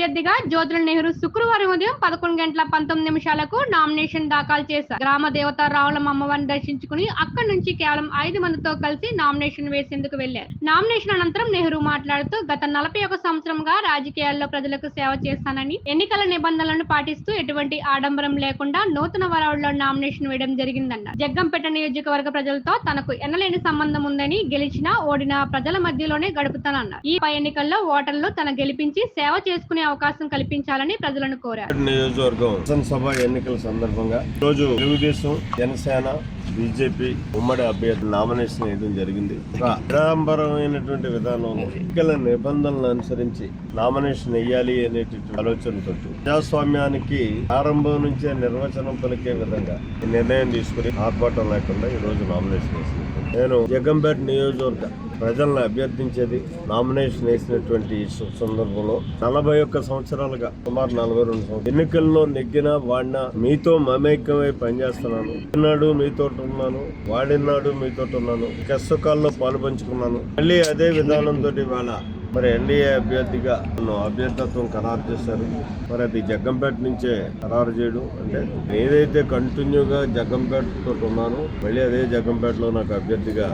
అభ్యర్థిగా జ్యోతుల నెహ్రూ శుక్రవారం ఉదయం 11:19 నామినేషన్ దాఖలు చేశారు. గ్రామ దేవత రావులమ్మ అమ్మవారిని దర్శించుకుని అక్కడి నుంచి కేవలం 5 మందితో కలిసి నామినేషన్ వేసేందుకు వెళ్లారు. నామినేషన్ అనంతరం నెహ్రూ మాట్లాడుతూ గత 41 సంవత్సరంగా రాజకీయాల్లో ప్రజలకు సేవ చేస్తానని, ఎన్నికల నిబంధనలను పాటిస్తూ ఎటువంటి ఆడంబరం లేకుండా నూతన వరాడులో నామినేషన్ వేయడం జరిగిందన్నారు. జగ్గంపేట నియోజకవర్గ ప్రజలతో తనకు ఎనలేని సంబంధం ఉందని, గెలిచినా ఓడినా ప్రజల మధ్యలోనే గడుపుతానన్నారు. ఈ ఎన్నికల్లో ఓటర్లు తన గెలిపించి సేవ చేసుకునే అవకాశం కల్పించాలని ప్రజలను కోరారు. నియోజకవర్గం శాసనసభ ఎన్నికల సందర్భంగా రోజు తెలుగుదేశం, జనసేన, బీజేపీ ఉమ్మడి అభ్యర్థి నామినేషన్ వేయడం జరిగింది. నిరాడంబరమైనటువంటి విధానంలో ఎన్నికల నిబంధనలను అనుసరించి నామినేషన్ వేయాలి అనేటువంటి ఆలోచనతో ప్రజాస్వామ్యానికి ఆరంభం నుంచే నిర్వచనం పలికే విధంగా నిర్ణయం తీసుకుని ఆర్భాటం లేకుండా ఈ రోజు నామినేషన్ వేసింది. నేను జగ్గంపేట నియోజకవర్గ ప్రజలను అభ్యర్థించేది నామినేషన్ వేసినటువంటి సందర్భంలో 41 సంవత్సరాలుగా సుమారు 42 సంవత్సరాలు ఎన్నికల్లో నెగ్గినా వాడినా మీతో మమేకమై పనిచేస్తున్నాను. ఈనాడు మీతో ఉన్నాను, వాడినాడు మీతో ఉన్నాను, కష్టకాల్లో పాలు పంచుకున్నాను. మళ్ళీ అదే విధానంతో ఇవాళ మరి ఎన్డీఏ అభ్యర్థిగా నన్ను అభ్యర్థిత్వం ఖరారు చేశారు. మరి అది జగ్గంపేట నుంచే ఖరారు చేయడం అంటే ఏదైతే కంటిన్యూగా జగ్గంపేటతో ఉన్నాను మళ్ళీ అదే జగ్గంపేటలో నాకు అభ్యర్థిగా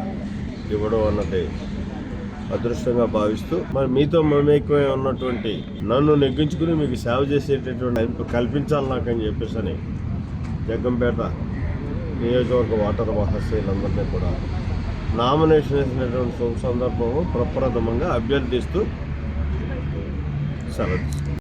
ఇవ్వడం అన్నది అదృష్టంగా భావిస్తూ మరి మీతో మమేకమై ఉన్నటువంటి నన్ను నెగ్గించుకుని మీకు సేవ చేసేటటువంటి కల్పించాలి నాకని చెప్పేసి జగ్గంపేట నియోజకవర్గ ఓటర్ మహాశయులందరినీ కూడా నామినేషన్ వేసినటువంటి సందర్భంలో ప్రప్రథమంగా అభ్యర్థిస్తూ సెలవు.